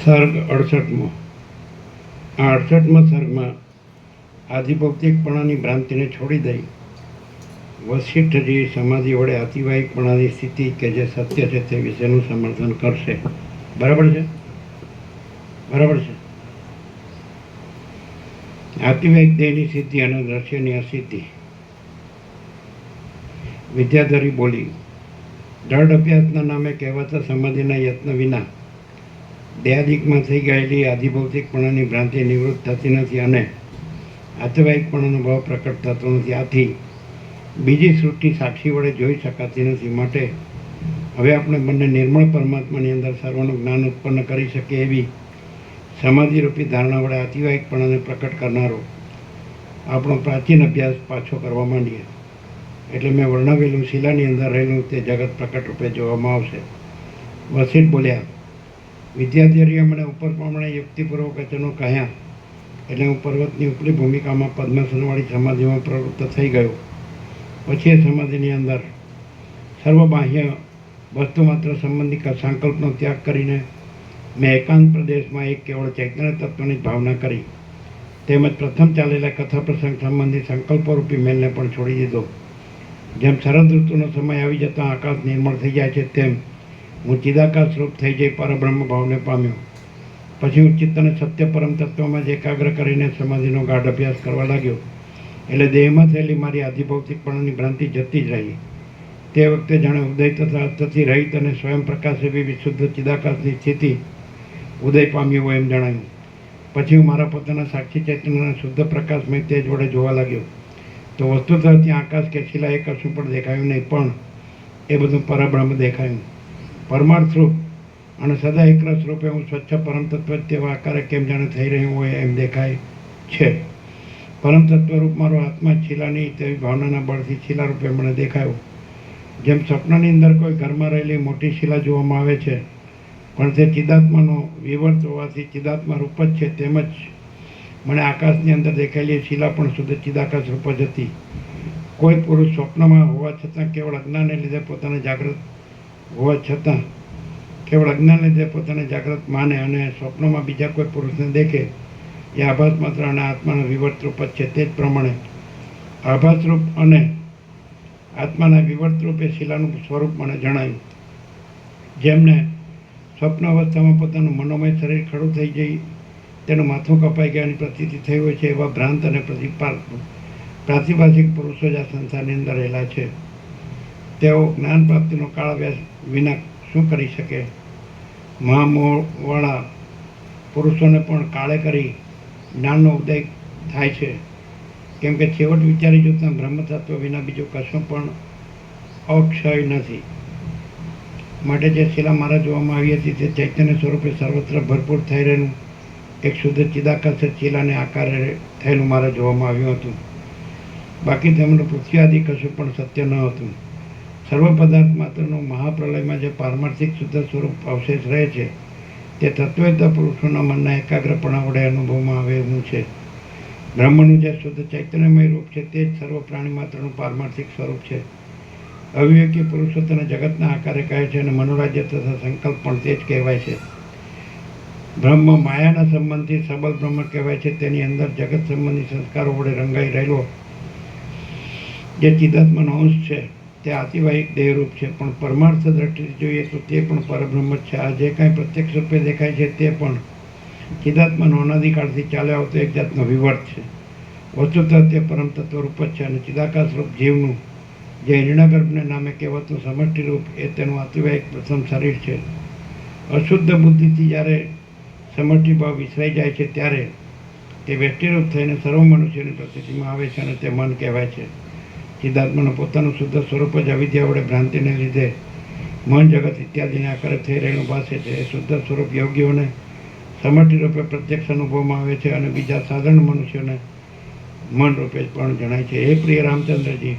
સર્ગ 68મો। આ 68મા સર્ગમાં આધિભૌતિકપણાની ભ્રાંતિને છોડી દઈ વશિષ્ઠજી સમાધિ વડે અતિવાહિકપણાની સ્થિતિ કે જે સત્ય છે તે વિશેનું સમર્થન કરશે। બરાબર છે, બરાબર છે। આતિવાહિક દેહની સિદ્ધિ અને દ્રશ્યની અસિદ્ધિ। વિદ્યાધરી બોલી, દ્રઢ અભ્યાસના નામે કહેવાતા સમાધિના યત્ન વિના દેહાદિકમાં થઈ ગયેલી આધિભૌતિકપણાની ભ્રાંતિ નિવૃત્ત થતી નથી અને આતિવાહિકપણાનો ભાવ પ્રકટ થતો નથી। આથી બીજી સૃષ્ટિ સાક્ષી વડે જોઈ શકાતી નથી। માટે હવે આપણે બંને નિર્મળ પરમાત્માની અંદર સર્વનું જ્ઞાન ઉત્પન્ન કરી શકીએ એવી સમાધિરૂપી ધારણા વડે આતિવાહિકપણાને પ્રકટ કરનારો આપણો પ્રાચીન અભ્યાસ પાછો કરવા માંડીએ। એટલે મેં વર્ણવેલું શિલાની અંદર રહેલું તે જગત પ્રકટ રૂપે જોવામાં આવશે। વશિષ્ઠ બોલ્યા, વિદ્યાધરીએ મને ઉપર પ્રમાણે યુક્તિપૂર્વક વચનો કહ્યા એટલે હું પર્વતની ઉપલી ભૂમિકામાં પદ્માસનવાળી સમાધિમાં પ્રવૃત્ત થઈ ગયો। પછી એ સમાધિની અંદર સર્વબાહ્ય વસ્તુ માત્ર સંબંધી સંકલ્પનો ત્યાગ કરીને મેં એકાંત પ્રદેશમાં એક કેવળ ચૈતન્ય તત્વની ભાવના કરી। તેમજ પ્રથમ ચાલેલા કથા પ્રસંગ સંબંધી સંકલ્પરૂપી મેલને પણ છોડી દીધો। જેમ શરદ ઋતુનો સમય આવી જતાં આકાશ નિર્મળ થઈ જાય છે તેમ હું ચિદાકાશ રૂપ થઈ જઈ પરબ્રહ્મ ભાવને પામ્યો। પછી હું ચિત્તને સત્ય પરમ તત્વમાં જ એકાગ્ર કરીને સમાધિનો ગાઢ અભ્યાસ કરવા લાગ્યો। એટલે દેહમાં થયેલી મારી આધિભૌતિકપણાની ભ્રાંતિ જતી જ રહી। તે વખતે જાણે ઉદય તથા અસ્તથી રહિત અને સ્વયં પ્રકાશ એવી વિશુદ્ધ ચિદાકાશની સ્થિતિ ઉદય પામ્યું હોય એમ જણાયું। પછી હું મારા પોતાના સાક્ષી ચૈતન્યના શુદ્ધ પ્રકાશમય તેજ વડે જોવા લાગ્યો તો વસ્તુતઃ ત્યાં આકાશ કે શિલા એ કશું પણ દેખાયું નહીં, પણ એ બધું પરબ્રહ્મ દેખાયું। પરમાર્થ રૂપ અને સદા એકરસ રૂપે હું સ્વચ્છ પરમ તત્વ તેવા આકારે કેમ જાણે થઈ રહ્યું હોય એમ દેખાય છે। પરમ તત્વરૂપ મારો આત્મા શિલાની તેવી ભાવનાના બળથી શિલા રૂપે મને દેખાયો। જેમ સ્વપ્નની અંદર કોઈ ઘરમાં રહેલી મોટી શિલા જોવામાં આવે છે પણ તે ચિદાત્માનો વિવર્ત હોવાથી ચિદાત્મા રૂપ જ છે, તેમજ મને આકાશની અંદર દેખાયેલી શિલા પણ શુદ્ધ ચિદાકાશ રૂપ જ હતી। કોઈ પુરુષ સ્વપ્નમાં હોવા છતાં કેવળ અજ્ઞાનને લીધે પોતાને જાગૃત હોવા છતાં કેવળ અજ્ઞાનને લીધે પોતાને જાગૃત માને અને સ્વપ્નમાં બીજા કોઈ પુરુષને દેખે એ આભાસ માત્ર અને આત્માના વિવર્ત રૂપ જ છે। તે જ પ્રમાણે આભાસ રૂપ અને આત્માના વિવર્ત રૂપે શિલાનું સ્વરૂપ મને જણાયું। જેમને સ્વપ્ન અવસ્થામાં પોતાનું મનોમય શરીર ખડું થઈ જઈ તેનું માથું કપાઈ ગયાની પ્રતીતિ થઈ હોય છે એવા ભ્રાંત અને પ્રાતિભાષિક પુરુષો જ આ સંસારની અંદર રહેલા છે। તેઓ જ્ઞાન પ્રાપ્તિનો કાળ વ્યાસ વિના શું કરી શકે? મહામોહવાળા પુરુષોને પણ કાળે કરી જ્ઞાનનો ઉદય થાય છે, કેમ કે છેવટ વિચારી જોતાં બ્રહ્મતત્વ વિના બીજું કશું પણ અક્ષય નથી। માટે જે શિલા મારા જોવામાં આવી હતી તે ચૈતન્ય સ્વરૂપે સર્વત્ર ભરપૂર થઈ રહેલું એક શુદ્ધ ચિદાકાશ શિલાને આકારે થયેલું મારે જોવામાં આવ્યું હતું। બાકી તેમનું પૃથ્વી આદિ કશું પણ સત્ય ન હતું। સર્વ પદાર્થ માત્રનું મહાપ્રલયમાં જે પારમાર્થિક શુદ્ધ સ્વરૂપ અવશેષ રહે છે તે તત્વેતર પુરુષોના મનના એકાગ્રપણા વડે અનુભવમાં આવે એવું છે। બ્રહ્મનું જે શુદ્ધ ચૈતન્યમય રૂપ છે તે જ સર્વ પ્રાણી માત્રનું પારમાર્થિક સ્વરૂપ છે। અવિવેકી પુરુષો તેને જગતના આકારે કહે છે અને મનોરાજ્ય તથા સંકલ્પ પણ તે જ કહેવાય છે। બ્રહ્મ માયાના સંબંધથી સબલ બ્રહ્મ કહેવાય છે। તેની અંદર જગત સંબંધી સંસ્કારો વડે રંગાઈ રહેલો જે ચિદાત્માનો અંશ છે તે આતિવાહિક દેહરૂપ છે, પણ પરમાર્થ દ્રષ્ટિથી જોઈએ તો તે પણ પરબ્રહ્મ જ છે। આ જે કાંઈ પ્રત્યક્ષ રૂપે દેખાય છે તે પણ ચિદાત્માનો અનાદિકાળથી ચાલ્યો આવતો એક જાતનો વિવર્ત છે। વસ્તુતઃ તે પરમ તત્વ રૂપ જ છે અને ચિદાકાશ રૂપ જીવનું જે હિરણ્યગર્ભને નામે કહેવાતું સમષ્ટિ રૂપ એ તેનું આતિવાહિક પ્રથમ શરીર છે। અશુદ્ધ બુદ્ધિથી જ્યારે સમષ્ટિ ભાવ વિસરાઈ જાય છે ત્યારે તે વ્યષ્ટિરૂપ થઈને સર્વ મનુષ્યની પ્રતિથિમાં આવે છે અને તે મન કહેવાય છે। ચિદાત્માનું પોતાનું શુદ્ધ સ્વરૂપ જ અવિદ્યા વડે ભ્રાંતિને લીધે મન જગત ઇત્યાદિને આકારે થઈ રહેલું ભાષે છે। એ શુદ્ધ સ્વરૂપ યોગીઓને સમષ્ટિ રૂપે પ્રત્યક્ષ અનુભવમાં આવે છે અને બીજા સાધારણ મનુષ્યોને મન રૂપે પણ જણાય છે। હે પ્રિય રામચંદ્રજી,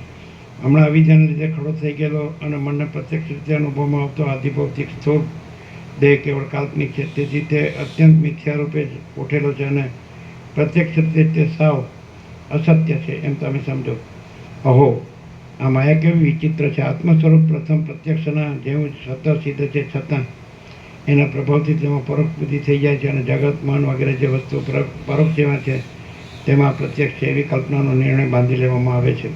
હમણાં અવિદ્યાને લીધે ખડો થઈ ગયેલો અને મનને પ્રત્યક્ષ રીતે અનુભવમાં આવતો આધિભૌતિક સ્થૂળ દેહ કેવળ કાલ્પનિક છે, તેથી તે અત્યંત મિથ્યા રૂપે જ ઉઠેલો છે અને પ્રત્યક્ષ રીતે તે સાવ અસત્ય છે એમ તમે સમજો। અહો, આ માયા કેવી વિચિત્ર છે! આત્મ સ્વરૂપ પ્રથમ પ્રત્યક્ષના જેવું સતત સિદ્ધ છે, છતાં એના પ્રભાવથી તેમાં પરોક્ષ બુદ્ધિ થઈ જાય છે અને જગત મન વગેરે જે વસ્તુઓ પરોક્ષ જેવા છે તેમાં પ્રત્યક્ષ છે એવી કલ્પનાનો નિર્ણય બાંધી લેવામાં આવે છે.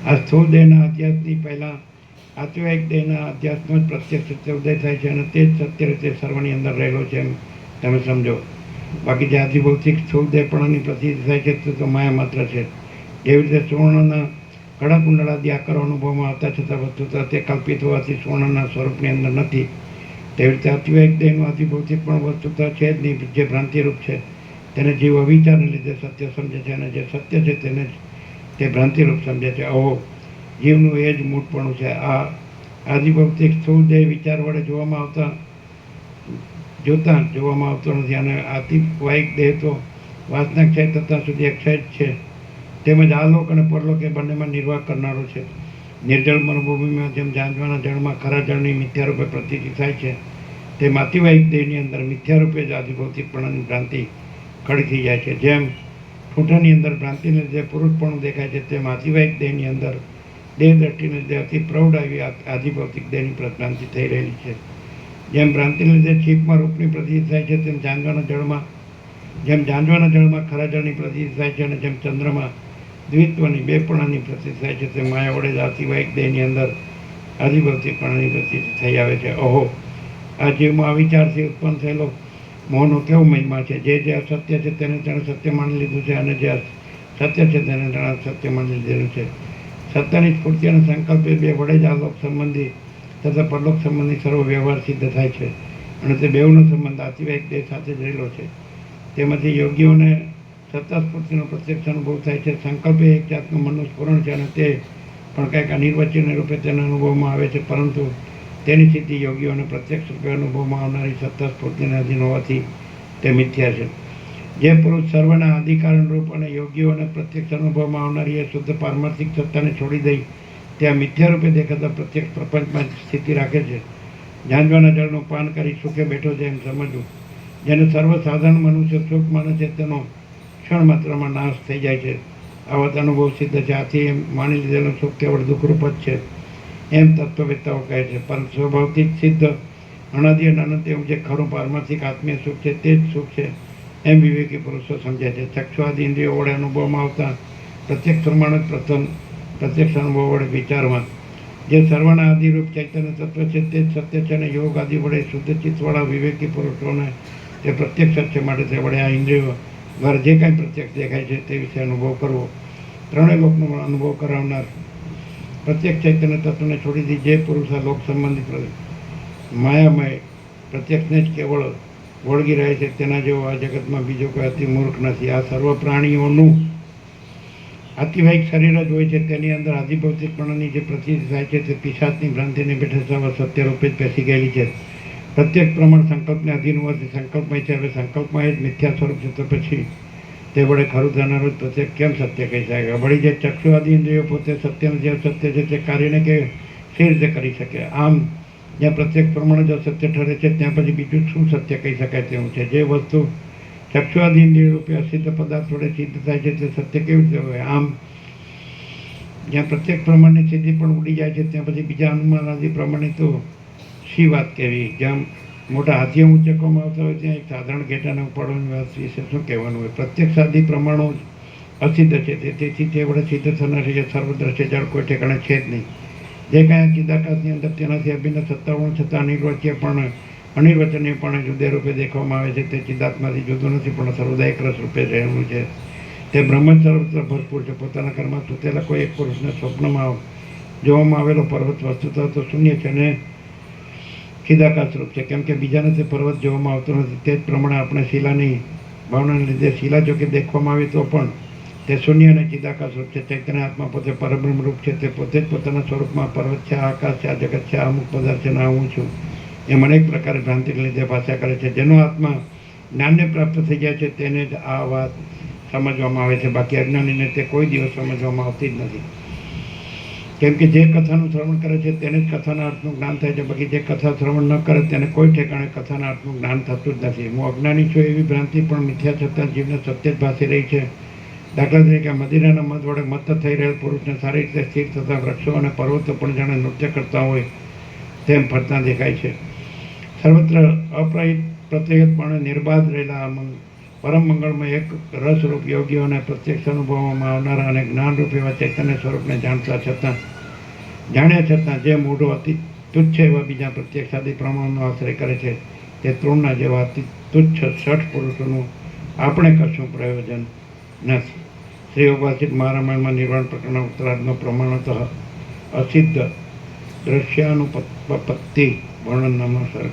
આ સ્થૂળ દેહના અધ્યાસની પહેલાં આત્યવાહિક દેહના અધ્યાસમાં જ પ્રત્યક્ષ સત્ય ઉદય થાય છે અને તે જ સત્ય રીતે સર્વની અંદર રહેલો છે એમ તમે સમજો. બાકી જે આધિભૌતિક સ્થૂળ દેહપણાની પ્રસિદ્ધિ થાય છે તે તો માયા માત્ર છે. જેવી રીતે સુવર્ણના કડા કુંડળાદી આકારો અનુભવમાં આવતા છતાં વસ્તુતા તે કલ્પિત હોવાથી સુવર્ણના સ્વરૂપની અંદર નથી. તેવી રીતે આત્યવાહિક દેહનું આધિભૌતિક પણ વસ્તુતા છે જ નહીં, જે ભ્રાંતિરૂપ છે તેને જીવ અવિચારને લીધે સત્ય સમજે છે અને જે સત્ય છે તેને જ તે ભ્રાંતિરૂપ સમજે છે. અહો, જીવનું એ જ મૂળપણું છે. આ આધિભૌતિક સ્થૂળ દેહ વિચાર વડે જોવામાં આવતો નથી અને આતિવાહિક દેહ તો વાસના ક્ષય થતાં સુધી અક્ષય જ છે. તેમજ આ લોક અને પરલોક એ બંનેમાં નિર્વાહ કરનારો છે. નિર્જળ મરુભૂમિમાં જેમ જાંજવાના જળમાં ખરા જળની મિથ્યારૂપે પ્રતીતિ થાય છે તેમ આતિવાહિક દેહની અંદર મિથ્યારૂપે જ આધિભૌતિકપણાની ભ્રાંતિ ખડી થઈ જાય છે. જેમ ઠૂંઠાની અંદર ભ્રાંતિને લીધે પુરુષપણું દેખાય છે તેમ આતિવાહિક દેહની અંદર દેહ દ્રષ્ટિને લીધે અતિ પ્રૌઢ આવી આધિભૌતિક દેહની ભ્રાંતિ થઈ રહેલી છે. જેમ ભ્રાંતિને લીધે છીપમાં રૂપની પ્રતીતિ થાય છે તેમ જાંજવાના જળમાં ખરા જળની પ્રતીતિ થાય છે અને જેમ ચંદ્રમાં દ્વિત્વની બેપણાની પ્રતીતિ થાય છે તેમ માયા વડે જ આતિવાહિક દેહની અંદર આધિભૌતિકપણાની પ્રતીતિ થઈ આવે છે. અહો, આ જીવમાં આ વિચારથી ઉત્પન્ન થયેલો મોહનો કેવો મહિમા છે. જે અસત્ય છે તેને તેણે સત્ય માની લીધું છે અને જે સત્ય છે તેને તેણે સત્ય માની લીધેલું છે. સત્યની સ્ફૂર્તિ અને સંકલ્પ એ બે વડે જ આ લોક સંબંધી તથા પરલોક સંબંધી સર્વ વ્યવહાર સિદ્ધ થાય છે અને તે બેઉનો સંબંધ આતિવાહિક દેહ સાથે જ રહેલો છે. તેમાંથી યોગીઓને સત્તા સ્ફૂર્તિનો પ્રત્યક્ષ અનુભવ થાય છે. સંકલ્પ એ એક જાતનું મનનું સ્ફુરણ છે અને તે પણ કંઈક અનિર્વચનીય રૂપે તેના અનુભવમાં આવે છે, પરંતુ તેની સિદ્ધિ યોગીઓને પ્રત્યક્ષ રૂપે અનુભવમાં આવનારી સત્તા સ્ફૂર્તિને અધીન હોવાથી તે મિથ્યા છે. જે પુરુષ સર્વના આદિકારણ રૂપ અને યોગીઓને પ્રત્યક્ષ અનુભવમાં આવનારી એ શુદ્ધ પારમાર્થિક સત્તાને છોડી દઈ ત્યાં મિથ્યા રૂપે દેખાતા પ્રત્યક્ષ પ્રપંચમાં સ્થિતિ રાખે છે. જાંજવાના જળનું પાન કરી સુખે બેઠો છે એમ સમજવું. જેને સર્વસાધારણ મનુષ્ય સુખ માને છે તેનો ક્ષણ માત્રમાં નાશ થઈ જાય છે. આવા અનુભવ સિદ્ધ છે. આથી એમ માની લીધેલું સુખ કેવળ દુઃખરૂપ જ છે એમ તત્વવેત્તાઓ કહે છે. પરંતુ સ્વભાવથી સિદ્ધ અનાદિ અને અનંત એવું જે ખરું પારમાર્થિક આત્મીય સુખ છે તે જ સુખ છે એમ વિવેકી પુરુષો સમજે છે. ચક્ષુઆદિ ઇન્દ્રિયો વડે અનુભવમાં આવતા પ્રત્યક્ષ પ્રમાણે પ્રથમ પ્રત્યક્ષ અનુભવ વડે વિચારમાં જે સર્વના આદિરૂપ ચૈતન્ય તત્વ છે તે જ સત્ય છે અને યોગ આદિ વડે શુદ્ધ ચિત્તવાળા વિવેકી પુરુષોને તે પ્રત્યક્ષ જ છે. માટે તે વડે આ ઇન્દ્રિયો દ્વારા જે કાંઈ પ્રત્યક્ષ દેખાય છે તે વિશે અનુભવ કરવો. ત્રણેય લોકનો અનુભવ કરાવનાર પ્રત્યેક ચૈતન્ય તત્વને છોડી દી જે પુરુષ આ લોક સંબંધી માયામય પ્રત્યક્ષને જ કેવળ વળગી રહે છે તેના જેવો આ જગતમાં બીજો કોઈ અતિ મૂર્ખ નથી. આ સર્વ પ્રાણીઓનું આતિવાહિક શરીર જ હોય છે. તેની અંદર આધિભૌતિકપણાની જે પ્રતીતિ થાય છે તે પિશાચની ભ્રાંતિને બેઠે સત્ય રૂપે જ બેસી ગયેલી છે. પ્રત્યેક પ્રમાણ સંકલ્પને અધીન હોવાથી સંકલ્પમય છે. હવે સંકલ્પમય જ મિથ્યા સ્વરૂપ છે તો પછી તે વડે ખરું થનારું જ પ્રત્યેક કેમ સત્ય કહી શકાય? વળી જે ચક્ષુ આદિ ઇન્દ્રિયો પોતે સત્યનું જે સત્ય છે તે કાર્યને કે સી રીતે કરી શકે? આમ જ્યાં પ્રત્યેક પ્રમાણે જ અસત્ય ઠરે છે ત્યાં પછી બીજું શું સત્ય કહી શકાય તેવું છે? જે વસ્તુ ચક્ષુઆદિ ઇન્દ્રિય રૂપે અસિદ્ધ પદાર્થ વડે સિદ્ધ થાય છે તે સત્ય કેવી રીતે હોય? આમ જ્યાં પ્રત્યેક પ્રમાણની સિદ્ધિ પણ ઉડી જાય છે ત્યાં પછી બીજા અનુમાન આદિ પ્રમાણે તો શી વાત કહેવી? જેમ મોટા હાથીઓ ઉંચકવામાં આવતા હોય ત્યાં એક સાધારણ ઘેટાને ઉપાડવાની વાત વિશે શું કહેવાનું હોય? પ્રત્યક્ષ આદિ પ્રમાણો જ અસિદ્ધ છે તેથી તે વડે સિદ્ધ થનાર છે સર્વદ્રશ્ય જળ કોઈ ઠેકાણે છે જ નહીં. જે કાંઈ ચિદાકાશની અંદર તેનાથી અભિન્ન સત્તાવણ છતાં અનિર્વચનીય પણ જુદે રૂપે દેખવામાં આવે છે તે ચિદાત્માથી જુદું નથી પણ સર્વદા એક રસ રૂપે રહેલું છે. તે બ્રહ્મ સર્વત્ર ભરપૂર છે. પોતાના ઘરમાં સૂતેલા કોઈ એક પુરુષને સ્વપ્નમાં જોવામાં આવેલો પર્વત વસ્તુતા તો શૂન્ય છે અને ચિદાકાશ રૂપ છે. કેમ કે બીજાને તે પર્વત જોવામાં આવતો નથી. તે જ પ્રમાણે આપણે શિલાની ભાવનાને લીધે શિલા જો કે દેખવામાં આવે તો પણ તે શૂન્ય અને ચિદાકાશ રૂપ છે. ચૈતન્ય આત્મા પોતે પરબ્રહ્મ રૂપ છે. તે પોતે જ પોતાના સ્વરૂપમાં પર્વત છે, આ આકાશ છે, આ જગત છે, આ અમુક પદાર્થ છે, આ હું છું એમ અનેક પ્રકારે ભ્રાંતિને લીધે ભાષા કરે છે. જેનો આત્મા જ્ઞાનને પ્રાપ્ત થઈ જાય છે તેને જ આ વાત સમજવામાં આવે છે. બાકી અજ્ઞાનીને તે કોઈ દિવસ સમજવામાં આવતી જ નથી. કેમ કે જે કથાનું શ્રવણ કરે છે તેને જ કથાના અર્થનું જ્ઞાન થાય છે. બાકી જે કથા શ્રવણ ન કરે તેને કોઈ ઠેકાણે કથાના અર્થનું જ્ઞાન થતું જ નથી. હું અજ્ઞાની છું એવી ભ્રાંતિ પણ મિથ્યા છતાં જીવને સત્ય જ ભાસી રહી છે. દાખલા તરીકે મદિરાના મધ વડે મત્ત થઈ રહેલ પુરુષને સારી રીતે સ્થિર થતા વૃક્ષો અને પર્વતો પણ જાણે નૃત્ય કરતા હોય તેમ ફરતા દેખાય છે. સર્વત્ર અપ્રહિત પ્રત્યેકપણે નિર્બાધ રહેલા પરમ મંગળમાં એક રસરૂપ યોગીઓને પ્રત્યક્ષ અનુભવવામાં આવનારા અને જ્ઞાનરૂપ એવા ચૈતન્ય સ્વરૂપને જાણ્યા છતાં જે મૂઢો અતિ તુચ્છ એવા બીજા પ્રત્યક્ષાદી પ્રમાણનો આશ્રય કરે છે તે તૃણના જેવા અતિ તુચ્છ શઠ પુરુષોનું આપણે કશું પ્રયોજન નથી. શ્રી ઉપાસિત મહારામાયણમાં નિર્વાણ પ્રકરણના ઉત્તરાર્ધનો પ્રમાણતઃ અસિદ્ધ દ્રશ્યાનુપત્તિ વર્ણન નામનો સર્ગ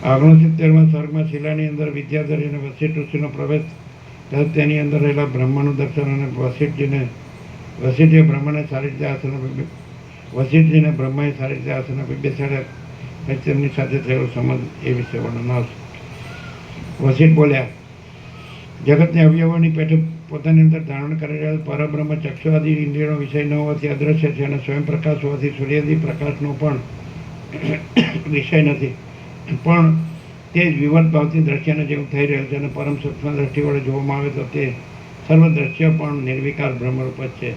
69 સર્ગમાં શિલાની અંદર વિદ્યાધરી અને વસિષ્ઠ ઋષિનો પ્રવેશ તથા તેની અંદર રહેલા બ્રહ્માનું દર્શન અને વસિષ્ઠીએ બ્રહ્માએ સારી રીતે આસન બેસાડ્યા પછી તેમની સાથે થયેલો સંબંધ એ વિશે વર્ણન આવશે. વસિષ્ઠ બોલ્યા, જગતની અવયવોની પેઠે પોતાની અંદર ધારણ કરી રહેલ પરબ્રહ્મ ચક્ષુઆદિ ઇન્દ્રિયનો વિષય ન હોવાથી અદ્રશ્ય છે અને સ્વયં પ્રકાશ હોવાથી સૂર્યાદિ પ્રકાશનો પણ વિષય નથી, પણ તે જ વિવર્ત ભાવથી દ્રશ્યને જેવું થઈ રહ્યું છે અને પરમ સૂક્ષ્મ દ્રષ્ટિ વડે જોવામાં આવે તો તે સર્વ દ્રશ્ય પણ નિર્વિકાર બ્રહ્મરૂપ જ છે.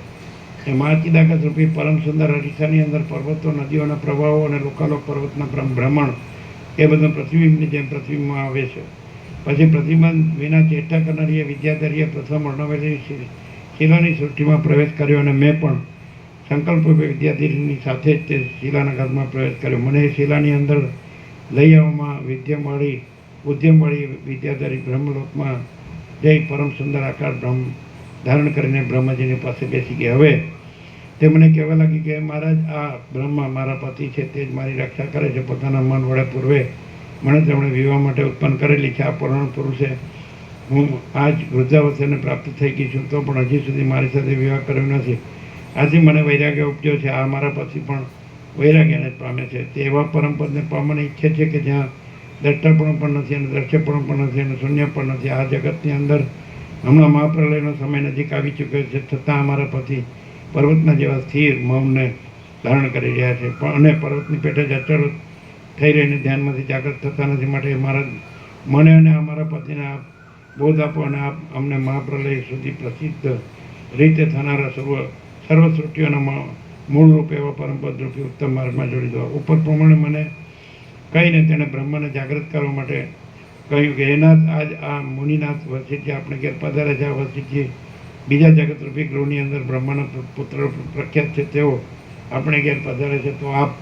એ મહાચિદાકાશ રૂપી પરમ સુંદર અરીસાની અંદર પર્વતો, નદીઓના પ્રવાહો અને લોકાલોક પર્વતના ભ્રમણ એ બધું પ્રતિબિંબની જેમ પ્રતિબિંબમાં આવે છે. પછી પ્રતિબંધ વિના ચેષ્ટા કરનારી વિદ્યાધરીએ પ્રથમ વર્ણવેલી શિલાની સૃષ્ટિમાં પ્રવેશ કર્યો અને મેં પણ સંકલ્પરૂપે વિદ્યાધરીની સાથે જ તે શિલાના ગર્ભમાં પ્રવેશ કર્યો. મને એ શિલાની અંદર લઈ આવવામાં ઉદ્યમવાળી વિદ્યાધરી બ્રહ્મલોકમાં જઈ પરમ સુંદર આકાર ધારણ કરીને બ્રહ્માજીની પાસે બેસી ગઈ. હવે તે મને કહેવા લાગી કે મહારાજ, આ બ્રહ્મા મારા પતિ છે, તે જ મારી રક્ષા કરે છે. પોતાના મન વડે પૂર્વે મને તેમણે વિવાહ માટે ઉત્પન્ન કરેલી છે. આ પુરાણ પુરુષે હું આજ વૃદ્ધાવસ્થાને પ્રાપ્ત થઈ ગઈ છું, તો પણ હજી સુધી મારી સાથે વિવાહ કર્યો નથી. આથી મને વૈરાગ્ય ઉપજ્યો છે. આ મારા પતિ પણ વૈરાગ્યને જ પામે છે. તે એવા પરમપદને પામવાની ઈચ્છે છે કે જ્યાં દ્રષ્ટાપણું પણ નથી અને દ્રશ્યપણું પણ નથી અને શૂન્ય પણ નથી. આ જગતની અંદર હમણાં મહાપ્રલયનો સમય નજીક આવી ચૂક્યો છે, છતાં અમારા પતિ પર્વતના જેવા સ્થિર મૌનને ધારણ કરી રહ્યા છે અને પર્વતની પેટે જ અચળ થઈ રહીને ધ્યાનમાંથી જાગૃત થતા નથી. માટે મને અને અમારા પતિને આપ બોધ આપો અને આપ અમને મહાપ્રલય સુધી પ્રસિદ્ધ રીતે થનારા સર્વ સૃષ્ટિઓના મૂળ રૂપે એવા પરમપદ રૂપી ઉત્તમ માર્ગમાં જોડી દો. ઉપર પ્રમાણે મને કહીને તેણે બ્રહ્માને જાગૃત કરવા માટે કહ્યું કે એનાથ, આજ આ મુનિનાથ વસિષ્ઠજી આપણે ઘેર પધારે છે. આ વસિષ્ઠજી બીજા જગતરૂપી ગૃહની અંદર બ્રહ્માના પુત્ર પ્રખ્યાત છે, તેઓ આપણે ઘેર પધારે છે. તો આપ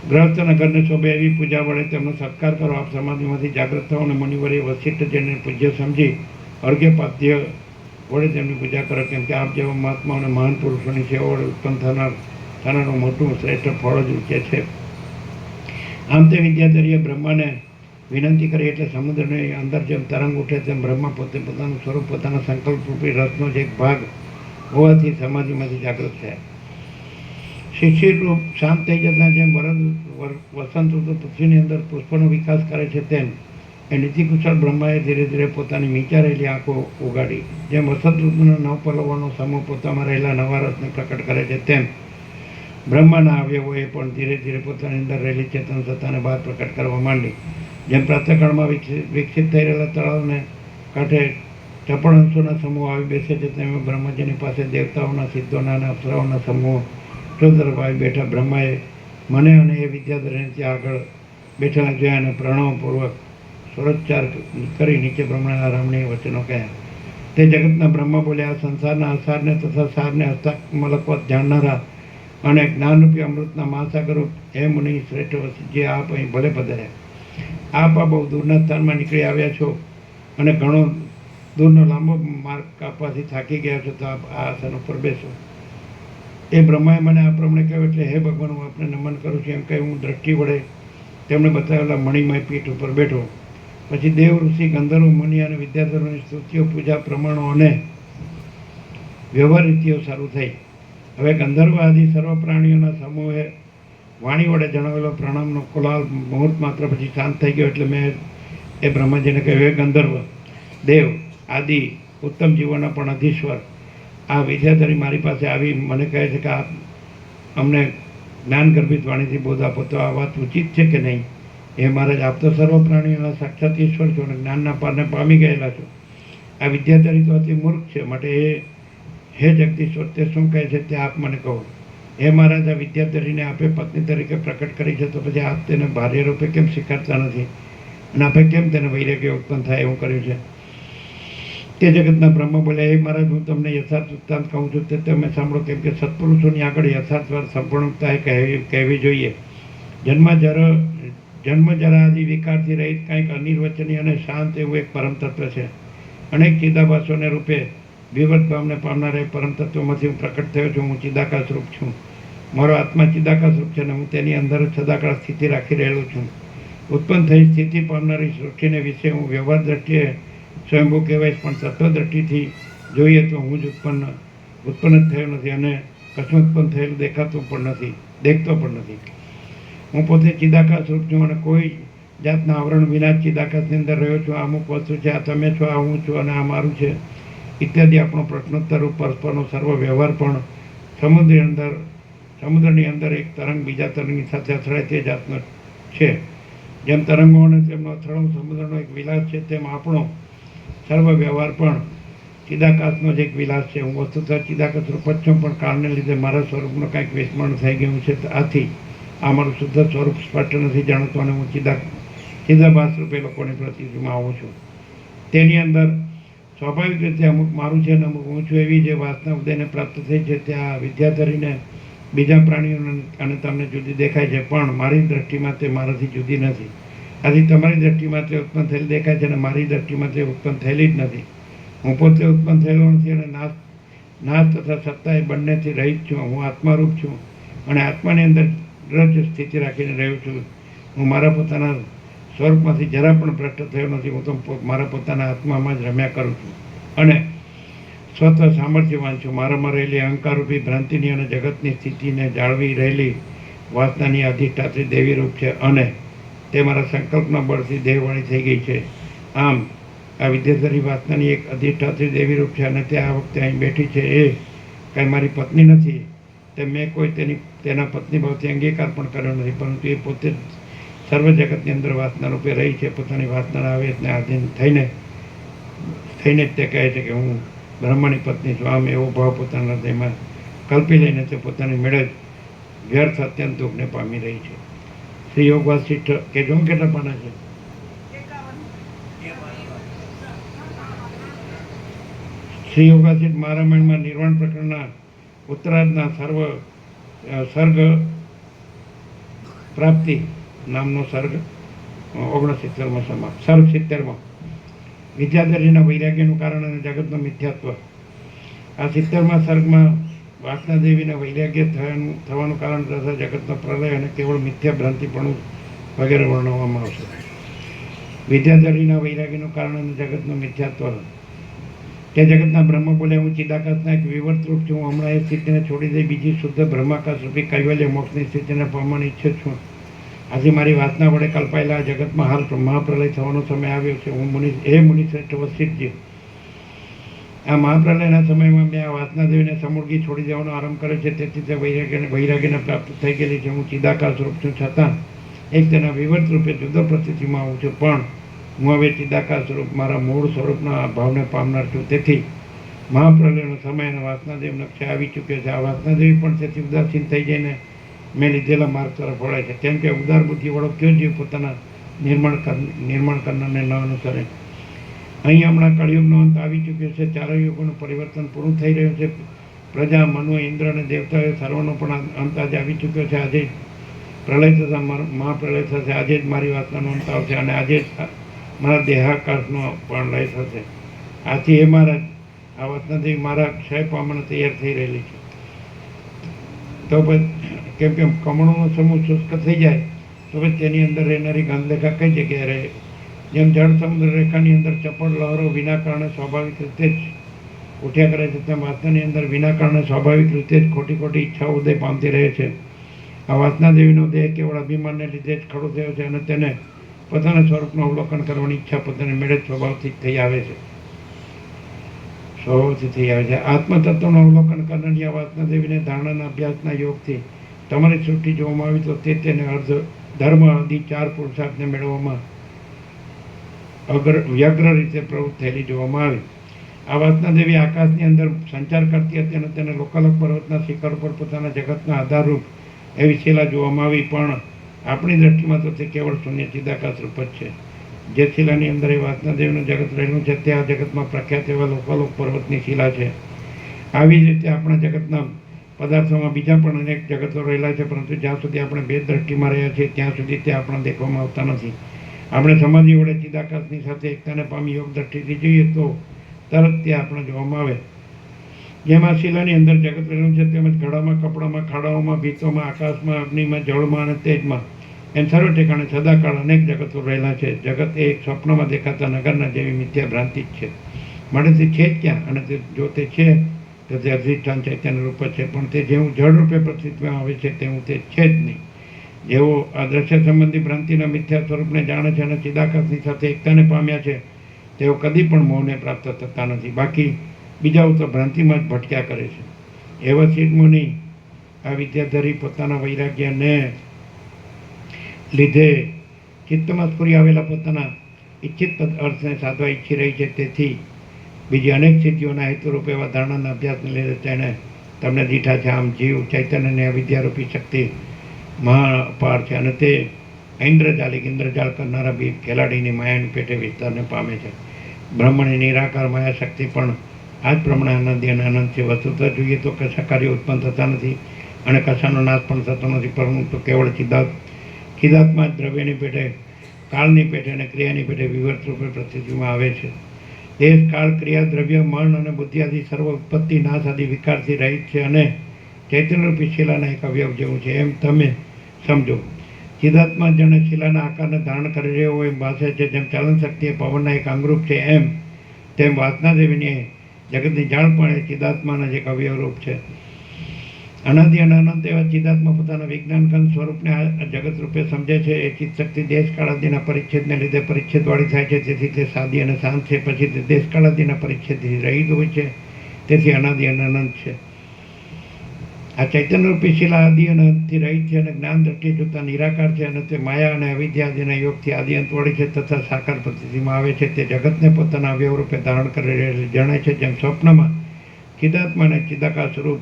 ગ્રહસ્થના ઘરને શોભે એવી પૂજા વડે તેમનો સત્કાર કરો. આપ સમાધિમાંથી જાગૃત થાઓ અને મુનિવરે વસિષ્ઠજીને પૂજ્ય સમજી અર્ઘ્યપાદ્ય વડે તેમની પૂજા કરો, કેમ કે આપ જેવા મહાત્મા અને મહાન પુરુષોની સેવા વડે ઉત્પન્ન થનારું મોટું શ્રેષ્ઠ ફળ જ ઉચે છે. આમ તે વિદ્યાધરીએ બ્રહ્માને વિનંતી કરી એટલે સમુદ્રની અંદર જેમ તરંગ ઉઠે તેમ બ્રહ્મા પોતે પોતાનું સ્વરૂપ પોતાના સંકલ્પ રૂપી રસનો જ એક ભાગ હોવાથી સમાધિમાંથી જાગૃત થયા. શિશિર રૂપ શાંત થઈ જતા જેમ વસંત ઋતુ પૃથ્વીની અંદર પુષ્પનો વિકાસ કરે છે, તેમ એ નીતિકુશળ બ્રહ્માએ ધીરે ધીરે પોતાની નીચા રહેલી આંખો ઉગાડી. જેમ વસંત ઋતુના નવપલ્લવોનો સમૂહ પોતામાં રહેલા નવા રસને પ્રકટ કરે છે, તેમ બ્રહ્માના અવયવોએ પણ ધીરે ધીરે પોતાની અંદર રહેલી ચેતન સત્તાને બહાર પ્રકટ કરવા માંડી. જેમ પ્રાતઃકાળમાં વિકસિત થઈ રહેલા તળાવને કાંઠે ચપળ અંશોના સમૂહ આવી બેસે છે, તેમ બ્રહ્માજીની પાસે દેવતાઓના, સિદ્ધોના અને અપ્સરાઓના સમૂહ તરફ આવી બેઠા. બ્રહ્માએ મને અને એ વિદ્યાધરીને ત્યાં આગળ બેઠેલા જોયા અને પ્રણવપૂર્વક સ્વરોચ્ચાર કરી નીચે બ્રહ્માના રમણીય વચનો કહ્યા. તે જગતના બ્રહ્મા બોલ્યા, આ સંસારના અસારને તથા સારને હસ્તમલકવત જાણનારા અને જ્ઞાનરૂપી અમૃતના મહાસાગરરૂપ હે મુનિ શ્રેષ્ઠ વસિષ્ઠજી, આપ અહીં ભલે પધાર્યા. આપ આ બહુ દૂરના સ્થાનમાં નીકળી આવ્યા છો અને ઘણો દૂરનો લાંબો માર્ગ કાપવાથી થાકી ગયા છો, તો આપ આ આસન ઉપર બેસો. એ બ્રહ્માએ મને આ પ્રમાણે કહ્યું એટલે હે ભગવાન, હું આપને નમન કરું છું. એમ કહી હું દ્રષ્ટિ વડે તેમણે બતાવેલા મણિમય પીઠ ઉપર બેઠો. પછી દેવ, ઋષિ, ગંધર્વ, મુનિ અને વિદ્યાધરોની સ્તુતિઓ, પૂજા, પ્રમાણો અને વ્યવહાર રીતિઓ શરૂ થઈ. હવે ગંધર્વ આદિ સર્વ પ્રાણીઓના સમૂહે વાણી વડે જણાવેલો પ્રણામનો કોલાહલ મુહૂર્ત માત્ર પછી શાંત થઈ ગયો. એટલે મેં એ બ્રહ્માજીને કહ્યું, હે ગંધર્વ, દેવ, આદિ, ઉત્તમ જીવોના પણ અધીશ્વર, આ વિદ્યાધરી મારી પાસે આવી મને કહે છે કે આપ અમને જ્ઞાન ગર્ભિત વાણીથી બોધ આપો. તો આ વાત ઉચિત છે કે નહીં? એ મહારાજ, આપ તો સર્વ પ્રાણીઓના સાક્ષાત ઈશ્વર છો અને જ્ઞાનના પારને પામી ગયેલા છો. આ વિદ્યાધરી તો અતિ મૂર્ખ છે, માટે હે જગદીશ્વર, તે શું કહે છે તે આપ મને કહો. હે મહારાજ, આ વિદ્યાધરીને આપે પત્ની તરીકે પ્રકટ કરી છે, તો પછી આપ તેને ભાર્ય રૂપે કેમ સ્વીકારતા નથી અને આપે કેમ તેને વૈરાગ્ય ઉત્પન્ન થાય એવું કર્યું છે? તે જગતના બ્રહ્મ બોલ્યા, હે મહારાજ, હું તમને યથાર્થ વૃત્તાંત કહું છું, તે તમે સાંભળો. કેમ કે સત્પુરુષોની આગળ યથાર્થ વાત સંપૂર્ણતાએ કહેવી જોઈએ. જન્મ જરા આદિ વિકારથી રહિત કંઈક અનિર્વચનીય અને શાંત એવું એક પરમ તત્વ છે. અનેક ચિદાભાસોને રૂપે વિવર્ત ભાવને પામનાર એ પરમ તત્વમાંથી હું પ્રકટ થયો છું. હું ચિદાકાશ રૂપ છું. મારો આત્મા ચિદાકાશ રૂપ છે અને હું તેની અંદર જ સદાકાળ સ્થિતિ રાખી રહેલો છું. ઉત્પન્ન થઈ સ્થિતિ પામનારી સૃષ્ટિને વિશે હું વ્યવહાર દ્રષ્ટિએ સ્વયંભૂ કહેવાય, પણ તત્વ દ્રષ્ટિથી જોઈએ તો હું જ ઉત્પન્ન જ થયો નથી અને કશું ઉત્પન્ન થયેલું દેખાતું પણ નથી, દેખતો પણ નથી. હું પોતે ચિદાકાશ રૂપ છું અને કોઈ જાતના આવરણ વિના ચિદાકાશની અંદર રહ્યો છું. આ અમુક વસ્તુ છે, આ તમે છો, આ હું છું અને આ મારું છે ઇત્યાદિ આપણો પ્રશ્નોત્તર રૂપ પરસ્પરનો સર્વ વ્યવહાર પણ સમુદ્રની અંદર એક તરંગ બીજા તરંગની સાથે અથડાય તે જાતનો છે. જેમ તરંગો અને તેમનો અથડાવું સમુદ્રનો એક વિલાસ છે, તેમ આપણો સર્વ વ્યવહાર પણ ચિદાકાશનો જ એક વિલાસ છે. હું વસ્તુતઃ ચિદાકાશ રૂપ જ છું, પણ કાળને લીધે મારા સ્વરૂપનું કંઈક વિસ્મરણ થઈ ગયું છે. આથી આ મારું શુદ્ધ સ્વરૂપ સ્પષ્ટ નથી જાણતું અને હું ચિદાભાસ રૂપે લોકોની પ્રતિમાં આવું છું. તેની અંદર સ્વાભાવિક રીતે અમુક મારું છે અને અમુક હું છું એવી જે વાસના ઉદયને પ્રાપ્ત થઈ છે, ત્યાં વિદ્યાધરીને બીજા પ્રાણીઓને અને તમને જુદી દેખાય છે, પણ મારી દ્રષ્ટિમાં તે મારાથી જુદી નથી. આથી તમારી દ્રષ્ટિમાં તે ઉત્પન્ન થયેલી દેખાય છે અને મારી દ્રષ્ટિમાં તે ઉત્પન્ન થયેલી જ નથી. હું પોતે ઉત્પન્ન થયેલો નથી અને નાશ તથા સત્તા એ બંનેથી રહિત છું. હું આત્મારૂપ છું અને આત્માની અંદર જ સ્થિતિ રાખીને રહ્યો છું. હું મારા પોતાના સ્વરૂપમાંથી જરા પણ ભ્રષ્ટ થયો નથી. હું તો મારા પોતાના આત્મામાં જ રમ્યા કરું છું અને સ્વતઃ સામર્થ્યવાન છું. મારામાં રહેલી અહંકારરૂપી ભ્રાંતિની અને જગતની સ્થિતિને જાળવી રહેલી વાસનાની અધિષ્ઠાત્રી દેવી રૂપ છે અને તે મારા સંકલ્પના બળથી દેહવાળી થઈ ગઈ છે. આમ આ વિદ્યાધરી વાસનાની એક અધિષ્ઠાત્રી દેવી રૂપ છે અને તે આ વખતે અહીં બેઠી છે. એ કાંઈ મારી પત્ની નથી. તે મેં કોઈ તેના પત્ની ભાવથી અંગીકાર પણ કર્યો નથી, પરંતુ એ પોતે સર્વ જગતની અંદર વાસના રૂપે રહી છે. પોતાની વાસનાના આવેશને આધીન થઈને જ તે કહે છે કે હું બ્રહ્માની પત્ની છું. આમ એવો ભાવ પોતાના હૃદયમાં કલ્પી લઈને તે પોતાની મેળે જ વ્યર્થ અત્યંત દુઃખને પામી રહી છે. શ્રી યોગ વાસિષ્ઠ કે જો કેટલા પાના છે? શ્રી યોગ વાસિષ્ઠ મહારામાયણમાં નિર્વાણ પ્રકરણના ઉત્તરાર્ધના સર્ગ પ્રાપ્તિ નામનો સર્ગ 69માં સમાપ્ત. સર્ગ 70માં વિદ્યાધરીના વૈરાગ્યનું કારણ અને જગતનું મિથ્યાત્વ. આ 70માં સર્ગમાં વાસના દેવીના વૈરાગ્ય થવાનું કારણ તથા જગતનો પ્રલય અને કેવળ મિથ્યા ભ્રાંતિપણું વગેરે વર્ણવવામાં આવશે. વિદ્યાધરીના વૈરાગ્યનું કારણ અને જગતનું મિથ્યાત્વ. તે જગતના બ્રહ્મ બોલ્યા, હું ચિદાકાશના એક વિવર્ત રૂપ છું. હું હમણાં એ સ્થિતિને છોડી દઈ બીજી શુદ્ધ બ્રહ્માકાશ રૂપી કૈવલ્ય મોક્ષની સ્થિતિને પામવાની ઈચ્છે છું. આથી મારી વાસના વડે કલ્પાયેલા આ જગતમાં હાલ મહાપ્રલય થવાનો સમય આવ્યો છે. હે મુનિશ્રેષ્ઠ વસિષ્ઠજી, આ મહાપ્રલયના સમયમાં મેં આ વાસના દેવીને સમૂળગી છોડી દેવાનો આરંભ કર્યો છે. તેથી તે વૈરાગ્યને પ્રાપ્ત થઈ ગયેલી છે. હું ચિદાકાશ રૂપ છું, છતાં એક તેના વિવર્ત રૂપે જુદો પ્રતિથિમાં આવું છું, પણ હું હવે ચિદાકાશ રૂપ મારા મૂળ સ્વરૂપના ભાવને પામનાર છું. તેથી મહાપ્રલયનો સમય અને વાસનાદેવ નકશે આવી ચૂક્યો છે. આ વાસનાદેવી પણ તેથી ઉદાસીન થઈ જઈને મેં લીધેલા માર્ગ તરફ વળે છે. કેમ કે ઉદાર બુદ્ધિવાળો કયો જીવ પોતાના નિર્માણ કરનારને ન અનુસરે? અહીં હમણાં કળિયુગનો અંત આવી ચૂક્યો છે. ચારે યુગોનું પરિવર્તન પૂરું થઈ રહ્યું છે. પ્રજા, મનુ, ઇન્દ્ર અને દેવતાઓ સર્વનો પણ અંત આજે આવી ચૂક્યો છે. આજે પ્રલય થતા મહાપ્રલય થશે. આજે જ મારી વાસનાનો અંત આવશે અને આજે જ મારા દેહાકાશનો પણ લય થશે. આથી એ મહારાજ, આ વાસનાથી મારા ક્ષય પામવાને તૈયાર થઈ રહેલી છે. તો કેમ કે કમળોનો સમૂહ શુષ્ક થઈ જાય તો પછી તેની અંદર રહેનારી ગંધરેખા કઈ જગ્યાએ રહે? જેમ જળ સમુદ્ર રેખાની અંદર ચપળ લહેરો વિના કારણે સ્વાભાવિક રીતે જ ઉઠ્યા કરે છે, તેમ વાસનાની અંદર વિના કારણે સ્વાભાવિક રીતે જ ખોટી ખોટી ઈચ્છાઓ ઉદય પામતી રહે છે. આ વાસના દેવીનો દેહ કેવળ અભિમાનને લીધે જ ખડો થયો છે અને તેને પોતાના સ્વરૂપનું અવલોકન કરવાની ઈચ્છા પોતાને મેળે સ્વભાવથી થઈ આવે છે. આત્મતત્વનું અવલોકન કરનારી આ વાસના દેવીને ધારણાના અભ્યાસના યોગથી તમારી સૃષ્ટિ જોવામાં આવી તો તેને ધર્મ આદિ 4 પુરુષાર્થને મેળવવામાં વ્યગ્ર રીતે પ્રવૃત્ત થયેલી જોવામાં આવી. આ વાસના દેવી આકાશની અંદર સંચાર કરતી હતી અને તેને લોકાલોક પર્વતના શિખર પર પોતાના જગતના આધારરૂપ એવી શિલા જોવામાં આવી, પણ આપણી દ્રષ્ટિમાં તો તે કેવળ શૂન્ય ચિદાકાશ રૂપ જ છે. જે શિલાની અંદર એ વાસના દેવીનું જગત રહેલું છે તે આ જગતમાં પ્રખ્યાત એવા લોકાલોક પર્વતની શિલા છે. આવી જ રીતે આપણા જગતના પદાર્થોમાં બીજા પણ અનેક જગતો રહેલા છે, પરંતુ જ્યાં સુધી આપણે ભેદ દ્રષ્ટિમાં રહ્યા છીએ ત્યાં સુધી તે આપણા દેખવામાં આવતા નથી. આપણે સમાધિ વડે ચિદાકાશની સાથે એકતાને પામી યોગ દ્રષ્ટિથી જોઈએ તો તરત તે આપણે જોવામાં આવે. જેમાં શિલાની અંદર જગત રહેલું છે તેમજ ઘડામાં, કપડામાં, ખાડાઓમાં, ભીતોમાં, આકાશમાં, અગ્નિમાં, જળમાં અને તેજમાં એમ સર્વ ઠેકાણે સદાકાળ અનેક જગતો રહેલા છે. જગત એ એક સ્વપ્નમાં દેખાતા નગરના જેવી મિથ્યા ભ્રાંતિ જ છે. માટે તે છે જ ક્યાં? અને તે જો તે છે તો તે અધિષ્ઠાન ચૈતન્ય રૂપ છે, પણ તે જેવું જળ રૂપે પ્રતિત્વમાં આવે છે તેવું તે છે જ નહીં. જેઓ આ દ્રશ્ય સંબંધી ભ્રાંતિના મિથ્યા સ્વરૂપને જાણે છે અને ચિદાકાશની સાથે એકતાને પામ્યા છે તેઓ કદી પણ મોહને પ્રાપ્ત થતા નથી, બાકી બીજાઓ તો ભ્રાંતિમાં જ ભટક્યા કરે છે. એવા સિદ્ધમુનિ આ વિદ્યાધરી પોતાના વૈરાગ્યને લીધે ચિત્તમાં સ્ફુરી આવેલા પોતાના ઈચ્છિત અર્થને સાધવા ઈચ્છી રહી છે. તેથી બીજી અનેક સિદ્ધિઓના હેતુરૂપ એવા ધારણાના અભ્યાસને લીધે તેણે તમને દીઠા છે. આમ જીવ ચૈતન્યની આ વિદ્યારૂપી શક્તિ મહાઅપાર છે અને તે ઇન્દ્રજાળ કરનારા બી ખેલાડીની માયાની પેટે વિસ્તારને પામે છે. બ્રહ્મની નિરાકાર માયા શક્તિ પણ આ જ પ્રમાણે આનંદી અને આનંદ છે. વસ્તુતઃ જોઈએ તો કશા કાર્યો ઉત્પન્ન થતા નથી અને કશાનો નાશ પણ થતો નથી, પરંતુ કેવળ ચિદાત્મા જ દ્રવ્યની પેટે, કાળની પેટે અને ક્રિયાની પેટે વિવર્ત રૂપે પ્રતિથિમાં આવે છે. દેશ, કાળ, ક્રિયા, દ્રવ્ય, મન અને બુદ્ધિ આદિ સર્વ ઉત્પત્તિ, નાશ આદિ વિકારથી રહિત છે અને ચૈતન્યરૂપી શિલાના એક અવયવ જેવું છે એમ તમે સમજો. ચિદાત્મા જેને શિલાના આકારને ધારણ કરી રહ્યો હોય એમ ભાસે છે. જેમ ચલન શક્તિ એ પવનના એક અંગરૂપ છે તેમ વાસના દેવીની જગતની જાળ પણ એ ચિદાત્માના જ એક અવયવરૂપ છે. અનાદિ અને અનંત એવા ચિદાત્મા પોતાના વિજ્ઞાનકન સ્વરૂપને આ જગત રૂપે સમજે છે. એ ચિત્તશક્તિ દેશકાળ આદિના પરિચ્છેદને લીધે પરિચ્છેદવાળી થાય છે, તેથી તે સાદી અને શાંત છે. પછી તે દેશકાળ આદિના પરિચ્છેદથી રહિત હોય છે, તેથી અનાદિ અને અનંત છે. આ ચૈતન્યરૂપી શિલા આદિ અને અંતથી રહિત છે અને જ્ઞાન દ્રષ્ટિએ જોતા નિરાકાર છે અને તે માયા અને અવિદ્યા આદિના યોગથી આદિ અંતવાળી છે તથા સાકાર પ્રતિથિમાં આવે છે. તે જગતને પોતાના અવયવ રૂપે ધારણ કરી રહેલી જણાય છે. જેમ સ્વપ્નમાં ચિદાત્મા અને ચિદાકાશ સ્વરૂપ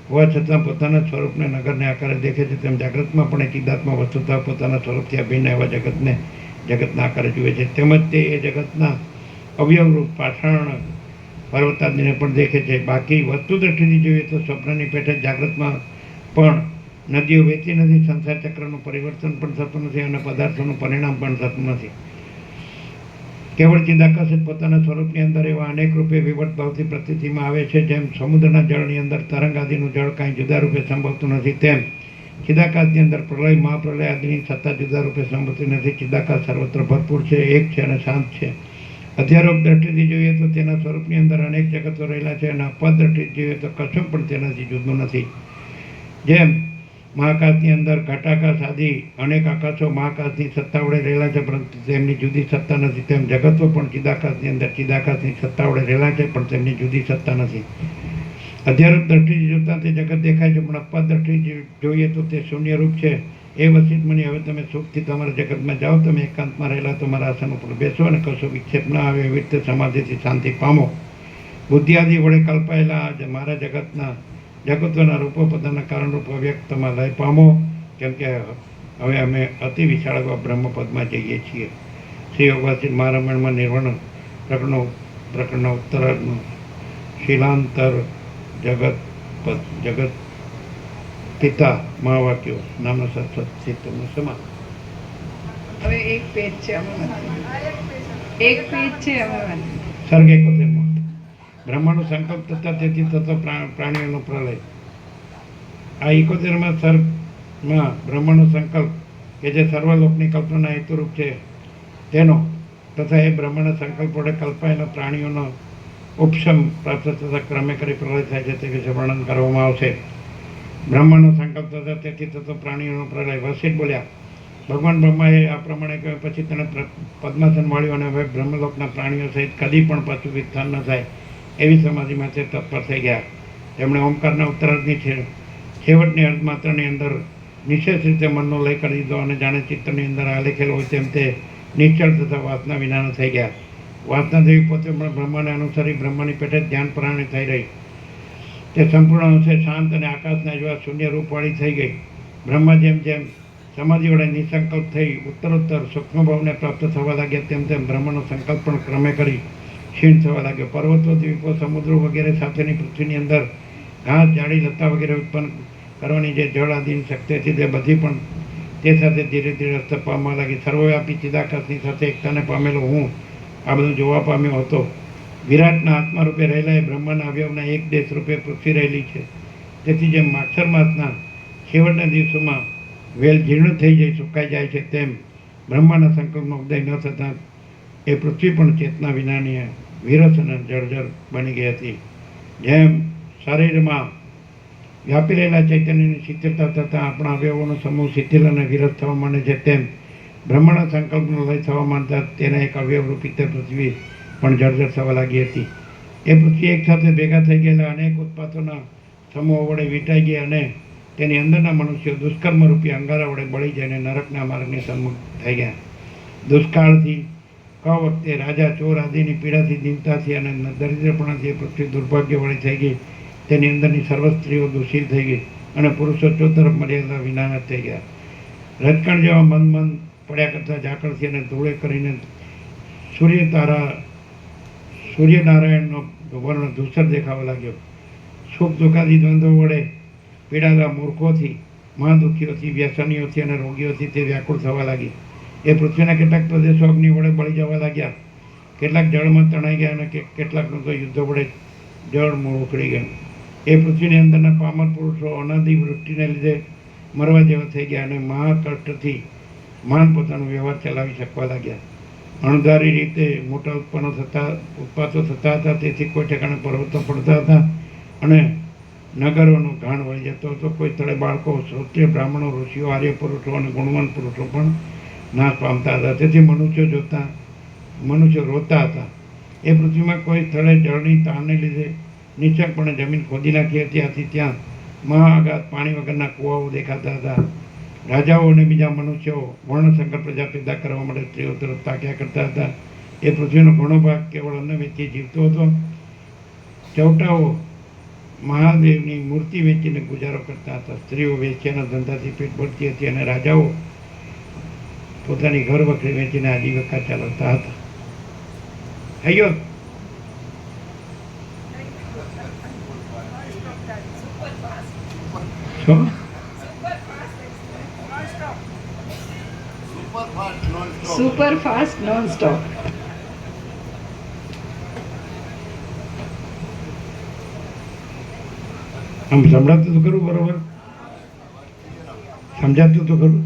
હોવા છતાં પોતાના સ્વરૂપને નગરને આકારે દેખે છે, તેમ જાગ્રતમાં પણ એ ચિદાત્મા વસ્તુતઃ પોતાના સ્વરૂપથી અભિન્ન એવા જગતના આકારે જુએ છે. તેમજ તે એ જગતના અવયવરૂપ પાષાણ પર્વતાદિને પણ દેખે છે. બાકી વસ્તુ દ્રષ્ટિથી જોઈએ તો સ્વપ્નની પેટે જાગ્રતમાં પણ નદીઓ વહેતી નથી, સંસાર ચક્રનું પરિવર્તન પણ થતું નથી અને પદાર્થોનું પરિણામ પણ થતું નથી. કેવળ ચિદાકાશ જ પોતાના સ્વરૂપની અંદર એવા અનેક રૂપે વિવર્ત ભાવથી પ્રતિથિમાં આવે છે. જેમ સમુદ્રના જળની અંદર તરંગ આદિનું જળ કાંઈ જુદા રૂપે સંભવતું નથી, તેમ ચિદાકાશની અંદર પ્રલય, મહાપ્રલય આદિની સત્તા જુદા રૂપે સંભવતી નથી. ચિદાકાશ સર્વત્ર ભરપૂર છે, એક છે અને શાંત છે. અધ્યારોપ દ્રષ્ટિથી જોઈએ તો તેના સ્વરૂપની અંદર અનેક જગતો રહેલા છે અને અપવાદ દ્રષ્ટિથી જોઈએ તો કશું પણ તેનાથી જુદું નથી. જેમ મહાકાશની અંદર ઘટાકાશ આદિ અનેક આકાશો મહાકાશની સત્તા વડે રહેલા છે, પરંતુ તેમની જુદી સત્તા નથી, તેમ જગતો પણ ચિદાકાશની અંદર ચિદાકાશની સત્તા વડે રહેલા છે, પણ તેમની જુદી સત્તા નથી. અધ્યારોપ દ્રષ્ટિથી જોતા તે જગત દેખાય છે, પણ અપવાદ દ્રષ્ટિથી જોઈએ તો તે શૂન્યરૂપ છે. એ વસિત મુનિ, હવે તમે સુખથી તમારા જગતમાં જાઓ, તમે એકાંતમાં રહેલા તમારા આસન ઉપર બેસો અને કશો વિક્ષેપ ન આવે એવી રીતે સમાધિથી શાંતિ પામો. બુદ્ધિ આદિ વડે કલ્પાયેલા મારા જગતોના રૂપો પોતાના કારણરૂપ અવ્યક્તમાં લય પામો, કેમ કે હવે અમે અતિ વિશાળ એવા બ્રહ્મપદમાં જઈએ છીએ. શ્રી યોગવાસિત મહારામાયણમાં નિર્વાણ પ્રકરણના ઉત્તરાર્ધનું શિલાંતર જગત પિતા મહાવાક્યો નામના સત્સંગનો સમા. હવે એક પેજ છે સર્ગ 71 બ્રહ્માનો સંકલ્પ થતા તેથી થતો પ્રાણીઓનો પ્રલય. આ 71માં સર્ગમાં બ્રહ્માનો સંકલ્પ કે જે સર્વલોકની કલ્પના હેતુરૂપ છે તેનો તથા એ બ્રહ્માના સંકલ્પ વડે કલ્પાયેલા પ્રાણીઓનો ઉપશમ પ્રાપ્ત થતા ક્રમે કરી પ્રલય થાય છે તે વિશે વર્ણન કરવામાં આવશે. બ્રહ્માનો સંકલ્પ થતા તેથી થતો પ્રાણીઓનો પ્રલય. વસિષ્ઠ બોલ્યા, ભગવાન બ્રહ્માએ આ પ્રમાણે કહ્યું પછી તેને પદ્માસન વાળ્યું અને હવે બ્રહ્મલોકના પ્રાણીઓ સહિત કદી પણ પાછું વિસ્થાન ન થાય એવી સમાધિમાં તે તત્પર થઈ ગયા. તેમણે ઓમકારના ઉત્તરાર્ધની છેવટની અર્ધમાત્રાની અંદર નિશેષ રીતે મનનો લય કરી દીધો અને જાણે ચિત્તની અંદર આલેખેલ હોય તેમ તે નિશ્ચળ તથા વાસના વિનાના થઈ ગયા. વાસના દેવી પોતે પણ બ્રહ્માને અનુસરી બ્રહ્માની પેટે જ ધ્યાન પ્રાણી થઈ રહી. તે સંપૂર્ણ અંશે શાંત અને આકાશના જેવા શૂન્ય રૂપવાળી થઈ ગઈ. બ્રહ્મા જેમ જેમ સમાધિ વડે નિસંકલ્પ થઈ ઉત્તરોત્તર સૂક્ષ્મ ભાવને પ્રાપ્ત થવા લાગ્યા તેમ તેમ બ્રહ્મનો સંકલ્પ પણ ક્રમે કરી ક્ષીણ થવા લાગ્યો. પર્વતો, દ્વીપો, સમુદ્રો વગેરે સાથેની પૃથ્વીની અંદર ઘાસ, ઝાડી, લતા વગેરે ઉત્પન્ન કરવાની જે જળ આદિની શક્તિ હતી તે બધી પણ તે સાથે ધીરે ધીરે અસ્ત પામવા લાગી. સર્વવ્યાપી ચિદાકાશની સાથે એકતાને પામેલો હું આ બધું જોવા પામ્યો હતો. વિરાટના આત્મા રૂપે રહેલા એ બ્રહ્માના અવયવના એક દેશ રૂપે પૃથ્વી રહેલી છે. તેથી જેમ માગસર માસના છેવટના દિવસોમાં વેલ જીર્ણ થઈ જાય સુકાઈ જાય છે તેમ બ્રહ્માના સંકલ્પનો ઉદય ન થતાં એ પૃથ્વી પણ ચેતના વિનાની વિરસ અને જર્જર બની ગઈ હતી. જેમ શરીરમાં વ્યાપી રહેલા ચૈતન્યની શિથિલતા થતાં આપણા અવયવોનો સમૂહ શિથિલ અને વિરસ થવા માંડે છે તેમ બ્રહ્માના સંકલ્પનો લય થવા માંડતા તેના એક અવયવરૂપી તે પૃથ્વી પણ જર્જર થવા લાગી હતી. એ પૃથ્વી એક સાથે ભેગા થઈ ગયેલા અનેક ઉત્પાતોના સમૂહો વડે વીંટાઈ ગઈ અને તેની અંદરના મનુષ્યો દુષ્કર્મરૂપી અંગારા વડે બળી જઈને નરકના માર્ગને સન્મુખ થઈ ગયા. દુષ્કાળથી વખતે રાજા, ચોર આદિની પીડાથી, દીનતાથી અને દરિદ્રપણાથી એ પૃથ્વી દુર્ભાગ્યવાળી થઈ ગઈ. તેની અંદરની સર્વ સ્ત્રીઓ દુષિત થઈ ગઈ અને પુરુષો ચોતરફ મર્યાદા વિનાના થઈ ગયા. રજકણ જેવા મન મન પડ્યા કરતા ઝાકળથી અને ધૂળે કરીને સૂર્યનારાયણનો વર્ણ ધૂસર દેખાવા લાગ્યો. સુખ દુઃખાદી દ્વંદ્વો વડે પીડાતા મૂર્ખોથી, મહાદુખીઓથી, વ્યસનીઓથી અને રોગીઓથી તે વ્યાકુળ થવા લાગી. એ પૃથ્વીના કેટલાક પ્રદેશો અગ્નિ વડે બળી જવા લાગ્યા, કેટલાક જળમાં તણાઈ ગયા અને કેટલાકનું તો યુદ્ધ વડે જળ મૂળ ઉખડી ગયું. એ પૃથ્વીની અંદરના પામર પુરુષો અનાદિ વૃષ્ટિને લીધે મરવા જેવા થઈ ગયા અને મહાકષ્ટથી માન પોતાનો વ્યવહાર ચલાવી શકવા લાગ્યા. અણધારી રીતે મોટા ઉત્પાતો થતા હતા. તેથી કોઈ ઠેકાણે પર્વતો પડતા હતા અને નગરોનો ઘાણ વળી જતો હતો. કોઈ સ્થળે બાળકો, શ્રોત્રિય, બ્રાહ્મણો, ઋષિઓ, આર્ય પુરુષો અને ગુણવાન પુરુષો પણ નાશ પામતા હતા. તેથી મનુષ્યો રોતા હતા. એ પૃથ્વીમાં કોઈ સ્થળે જળની તાણને લીધે નિશ્ચકપણે જમીન ખોદી નાખી હતી. આથી ત્યાં મહાઅગાધ પાણી વગરના કૂવાઓ દેખાતા હતા. રાજાઓ અને બીજા મનુષ્યો વર્ણશંકર પ્રજા પેદા કરવા માટે સ્ત્રીઓ તરફ તાક્યા કરતા હતા. એ પૃથ્વીનો ઘણો ભાગ કેવળ અન્ન વેચી જીવતો હતો. ચૌટાઓ મહાદેવની મૂર્તિ વેચીને ગુજારો કરતા હતા. સ્ત્રીઓ વેચ્યાના ધંધાથી પેટ ભરતી હતી અને રાજાઓ પોતાની ઘર વખરી વેચીને આજીવિકા ચલાવતા હતા. થયો શું? Super fast non stop. આમ સંભળાતું તો ખરું બરોબર? સમજાતું તો ખરું?